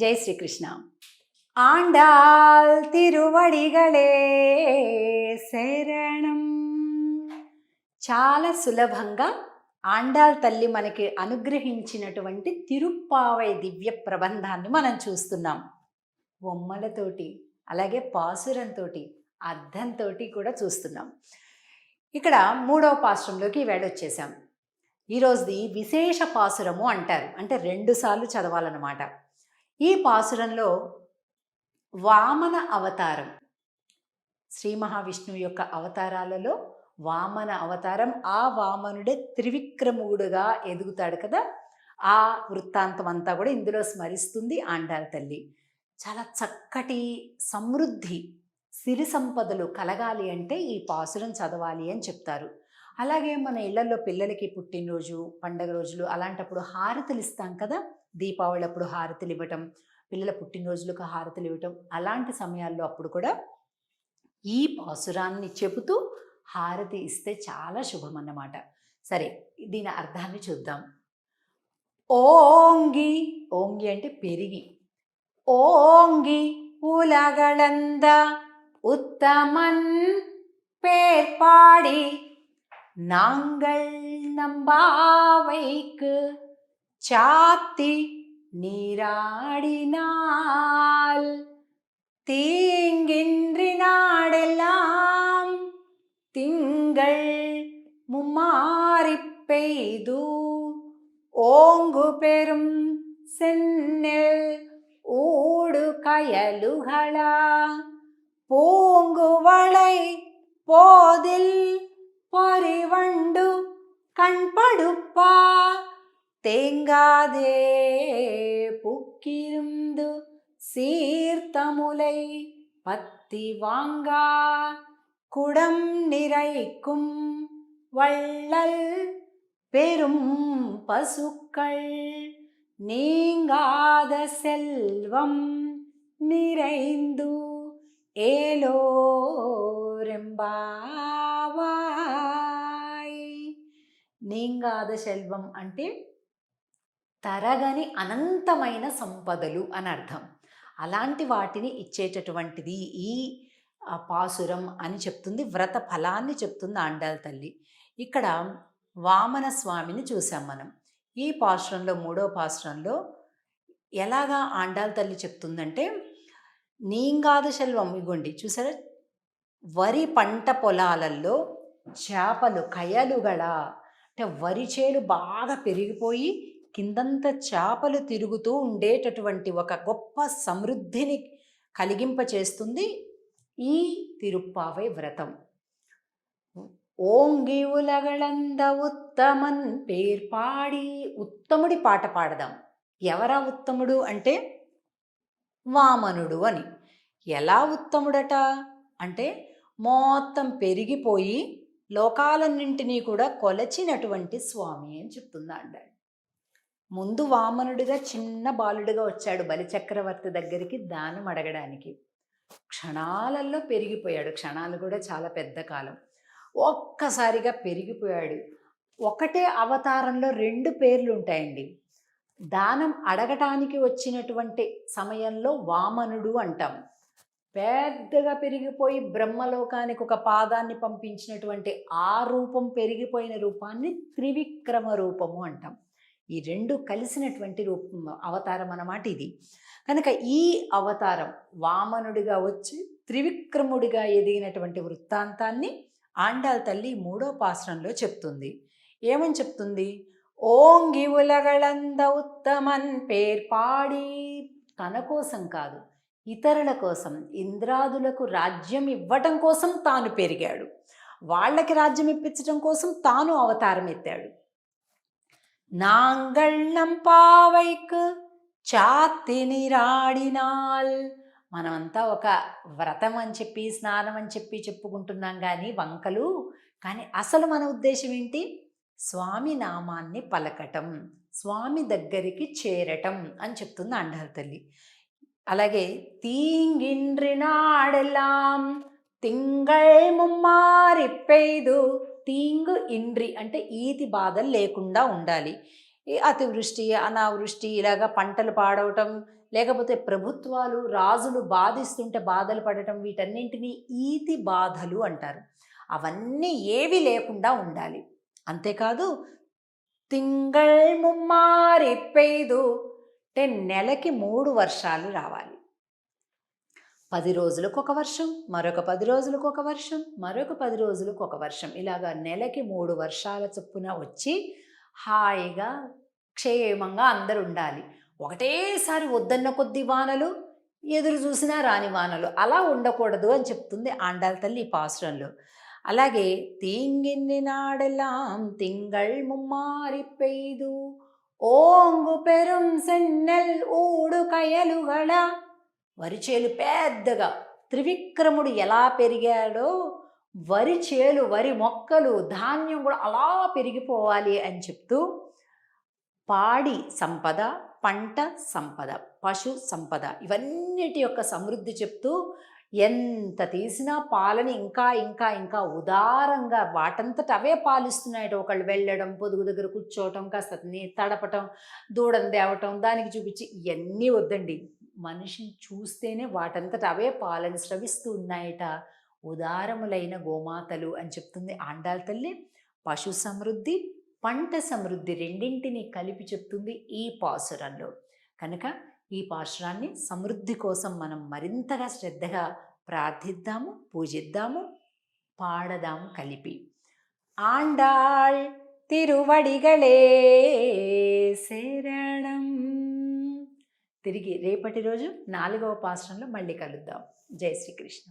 ஜெய் ஸ்ரீகிருஷ்ணா. ஆண்டாள் తిరువడిగలే శరణం. చాలా సులభంగా ఆండాళ్ తల్లి మనకి అనుగ్రహించినటువంటి తిరుప్పావై దివ్య ప్రబంధాన్ని మనం చూస్తున్నాం. బొమ్మలతోటి అలాగే పాసురంతో అర్థంతో కూడా చూస్తున్నాం. ఇక్కడ 3వ పాసురంలోకి వెళ్ళొచ్చేసాం. ఈరోజుది విశేష పాసురము అంటారు, అంటే 2 సార్లు చదవాలన్నమాట. ఈ పాసురంలో వామన అవతారం, శ్రీ మహావిష్ణువు యొక్క అవతారాలలో వామన అవతారం, ఆ వామనుడే త్రివిక్రముడుగా ఎదుగుతాడు కదా, ఆ వృత్తాంతం అంతా కూడా ఇందులో స్మరిస్తుంది ఆండాళ్ తల్లి. చాలా చక్కటి సమృద్ధి, సిరి సంపదలు కలగాలి అంటే ఈ పాసురం చదవాలి అని చెప్తారు. అలాగే మన ఇళ్లలో పిల్లలకి పుట్టినరోజు, పండగ రోజులు అలాంటప్పుడు హారతులు ఇస్తాం కదా, దీపావళి అప్పుడు హారతులు ఇవ్వటం, పిల్లల పుట్టినరోజులకు హారతులు ఇవ్వటం, అలాంటి సమయాల్లో అప్పుడు కూడా ఈ పాసురాన్ని చెబుతూ హారతి ఇస్తే చాలా శుభం అన్నమాట. సరే, దీని అర్థాన్ని చూద్దాం. ఓంగి, ఓంగి అంటే పెరిగి, ఓంగి ఉలగళంద ఉత్తమన్ పేర్పాడి நாங்கள் நம்பாவைக்கு சாத்தி நீராடினால் தீங்கின்றி நாடெல்லாம் திங்கள் மும்மாறி பெய்து ஓங்கு பெரும் சென்னெல் ஊடு கயலுகளா பூங்குவளை போதில் பரிவண்டு கண்படுப்பா தேங்காதே புக்கிருந்து சீர்த்தமுலை பத்தி வாங்கா குடம் நிறைக்கும் வள்ளல் பெரும் பசுக்கள் நீங்காத செல்வம் நிறைந்து ఏలోరెంబావాయ్. నీంగాద సెల్వం అంటే తరగని అనంతమైన సంపదలు అని అర్థం. అలాంటి వాటిని ఇచ్చేటటువంటిది ఈ పాసురం అని చెప్తుంది, వ్రత ఫలాన్ని చెప్తుంది ఆండాళ్ తల్లి. ఇక్కడ వామన స్వామిని చూసాం మనం. ఈ పాసురంలో 3వ పాసురంలో ఎలాగా ఆండాళ్ తల్లి చెప్తుందంటే, నీంగాద సెల్వం, ఇగోండి చూసారా, వరి పంట పొలాలలో చేపలు కయలుగల, అంటే వరి చేలు బాగా పెరిగిపోయి కిందంతా చేపలు తిరుగుతూ ఉండేటటువంటి ఒక గొప్ప సమృద్ధిని కలిగింపచేస్తుంది ఈ తిరుప్పావై వ్రతం. ఓంగి ఉలగళంద ఉత్తమన్ పేర్పాడి, ఉత్తముడి పాట పాడదాం. ఎవరా ఉత్తముడు అంటే వామనుడు అని. ఎలా ఉత్తముడట అంటే మొత్తం పెరిగిపోయి లోకాలన్నింటినీ కూడా కొలచినటువంటి స్వామి అని చెప్తుంది ఆండాళ్. ముందు వామనుడిగా చిన్న బాలుడిగా వచ్చాడు బలిచక్రవర్తి దగ్గరికి దానం అడగడానికి. క్షణాలలో పెరిగిపోయాడు, క్షణాలు కూడా చాలా పెద్ద కాలం. ఒక్కసారిగా పెరిగిపోయాడు. ఒకటే అవతారంలో 2 పేర్లు ఉంటాయండి. దానం అడగటానికి వచ్చినటువంటి సమయంలో వామనుడు అంటాం. పెద్దగా పెరిగిపోయి బ్రహ్మలోకానికి ఒక పాదాన్ని పంపించినటువంటి ఆ రూపం, పెరిగిపోయిన రూపాన్ని త్రివిక్రమ రూపము అంటాం. ఈ 2 కలిసినటువంటి రూపం, అవతారం అన్నమాట ఇది. కనుక ఈ అవతారం వామనుడిగా వచ్చి త్రివిక్రముడిగా ఎదిగినటువంటి వృత్తాంతాన్ని ఆండాళ్ తల్లి 3వ పాసురంలో చెప్తుంది. ఏమని చెప్తుంది? ఓంగి ఉలగళంద ఉత్తమన్ పేర్పాడి, తన కోసం కాదు, ఇతరుల కోసం, ఇంద్రాదులకు రాజ్యం ఇవ్వటం కోసం తాను పెరిగాడు, వాళ్ళకి రాజ్యం ఇప్పించడం కోసం తాను అవతారం ఎత్తాడు. నాంగళ్ నంపావైకు చాతి నీరాడినాల్. మనమంతా ఒక వ్రతం అని చెప్పి, స్నానం అని చెప్పి చెప్పుకుంటున్నాం కానీ వంకలు, కానీ అసలు మన ఉద్దేశం ఏంటి? స్వామి నామాన్ని పలకటం, స్వామి దగ్గరికి చేరటం అని చెప్తుంది ఆండాళ్ తల్లి. అలాగే తీంగిన్రి నాడెల్లాం తింగళ్ ముమ్మారి పెయ్దు, తీంగు ఇండ్రి అంటే ఈతి బాధలు లేకుండా ఉండాలి. అతివృష్టి, అనావృష్టి, ఇలాగా పంటలు పాడవటం, లేకపోతే ప్రభుత్వాలు, రాజులు బాధిస్తుంటే బాధలు పడటం, వీటన్నింటినీ ఈతి బాధలు అంటారు. అవన్నీ ఏవి లేకుండా ఉండాలి. అంతేకాదు తింగళ్ ముమ్మారి పెయ్దు అంటే నెలకి 3 వర్షాలు రావాలి. 10 రోజులకు ఒక వర్షం, మరొక 10 రోజులకు ఒక వర్షం, మరొక 10 రోజులకు ఒక వర్షం. ఇలాగా నెలకి 3 వర్షాల చొప్పున వచ్చి హాయిగా క్షేమంగా అందరూ ఉండాలి. ఒకటేసారి వద్దన్న కొద్ది వానలు, ఎదురు చూసినా రాని వానలు అలా ఉండకూడదు అని చెప్తుంది ఆండాళ్ళ తల్లి ఈ పాసురంలో. అలాగే తీంగిన్ని నాడెல்லாம் తింగళ్ ముమ్మారి పెయ్దు ఓంగు పెరుం సెన్నెల్ ఊడు కయలుగళ. వరిచేలు పెద్దగా త్రివిక్రముడు ఎలా పెరిగాడో వరి చేలు, వరి మొక్కలు, ధాన్యం కూడా అలా పెరిగిపోవాలి అని చెప్తూ పాడి సంపద, పంట సంపద, పశు సంపద ఇవన్నిటి యొక్క సమృద్ధి చెప్తూ ఎంత తీసినా పాలని ఇంకా ఇంకా ఇంకా ఉదారంగా వాటంతట అవే పాలిస్తున్నాయట. ఒకళ్ళు వెళ్ళడం, పొదుగు దగ్గర కూర్చోవటం, కాస్త తడపటం, దూడను తేవటం, దానికి చూపించి ఇవన్నీ వద్దండి. మనిషిని చూస్తేనే వాటంతట అవే పాలను స్రవిస్తూ ఉన్నాయట. ఉదారములైన గోమాతలు అని చెప్తుంది ఆండాళ్ళ తల్లి. పశు సమృద్ధి, పంట సమృద్ధి రెండింటినీ కలిపి చెప్తుంది ఈ పాసురంలో. కనుక ఈ పాసురాన్ని సమృద్ధి కోసం మనం మరింతగా శ్రద్ధగా ప్రార్థిద్దాము, పూజిద్దాము, పాడదాము కలిపి. ఆండాళ్ తిరువడిగళే శరణం. తిరిగి రేపటి రోజు 4వ పాసురంలో మళ్ళీ కలుద్దాం. జై శ్రీకృష్ణ.